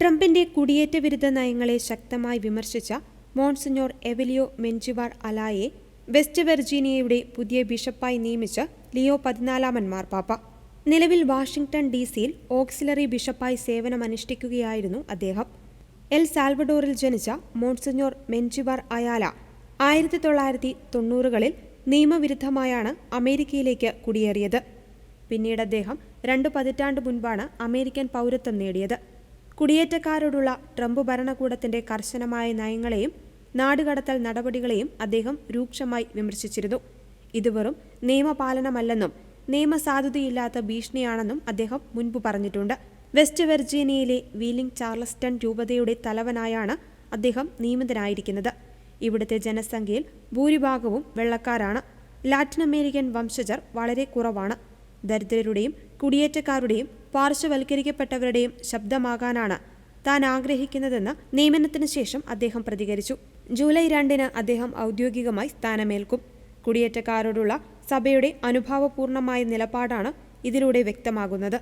ട്രംപിന്റെ കുടിയേറ്റ വിരുദ്ധ നയങ്ങളെ ശക്തമായി വിമർശിച്ച മോൺസിഞ്ഞോർ എവലിയോ മെൻജിവാർ അലായെ വെസ്റ്റ് വെർജീനിയയുടെ പുതിയ ബിഷപ്പായി നിയമിച്ച് ലിയോ 14 മാർപ്പാപ്പ. നിലവിൽ വാഷിംഗ്ടൺ DC-യിൽ ഓക്സിലറി ബിഷപ്പായി സേവനമനുഷ്ഠിക്കുകയായിരുന്നു അദ്ദേഹം. എൽ സാൽവഡോറിൽ ജനിച്ച മോൺസിഞ്ഞോർ മെൻജിവാർ അയാല 1990-കളിൽ നിയമവിരുദ്ധമായാണ് അമേരിക്കയിലേക്ക് കുടിയേറിയത്. പിന്നീട് അദ്ദേഹം 2 പതിറ്റാണ്ട് മുൻപാണ് അമേരിക്കൻ പൗരത്വം നേടിയത്. കുടിയേറ്റക്കാരോടുള്ള ട്രംപ് ഭരണകൂടത്തിന്റെ കർശനമായ നയങ്ങളെയും നാടുകടത്തൽ നടപടികളെയും അദ്ദേഹം രൂക്ഷമായി വിമർശിച്ചിരുന്നു. ഇത് വെറും നിയമപാലനമല്ലെന്നും നിയമസാധുതയില്ലാത്ത ഭീഷണിയാണെന്നും അദ്ദേഹം മുൻപ് പറഞ്ഞിട്ടുണ്ട്. വെസ്റ്റ് വെർജീനിയയിലെ വീലിംഗ് ചാർലസ്റ്റൺ രൂപതയുടെ തലവനായാണ് അദ്ദേഹം നിയമിതനായിരിക്കുന്നത്. ഇവിടുത്തെ ജനസംഖ്യയിൽ ഭൂരിഭാഗവും വെള്ളക്കാരാണ്. ലാറ്റിൻ അമേരിക്കൻ വംശജർ വളരെ കുറവാണ്. ദരിദ്രരുടെയും കുടിയേറ്റക്കാരുടെയും പാർശ്വവൽക്കരിക്കപ്പെട്ടവരുടെയും ശബ്ദമാകാനാണ് താൻ ആഗ്രഹിക്കുന്നതെന്ന് നിയമനത്തിന് ശേഷം അദ്ദേഹം പ്രതികരിച്ചു. ജൂലൈ 2-ന് അദ്ദേഹം ഔദ്യോഗികമായി സ്ഥാനമേൽക്കും. കുടിയേറ്റക്കാരോടുള്ള സഭയുടെ അനുഭാവപൂർണമായ നിലപാടാണ് ഇതിലൂടെ വ്യക്തമാകുന്നത്.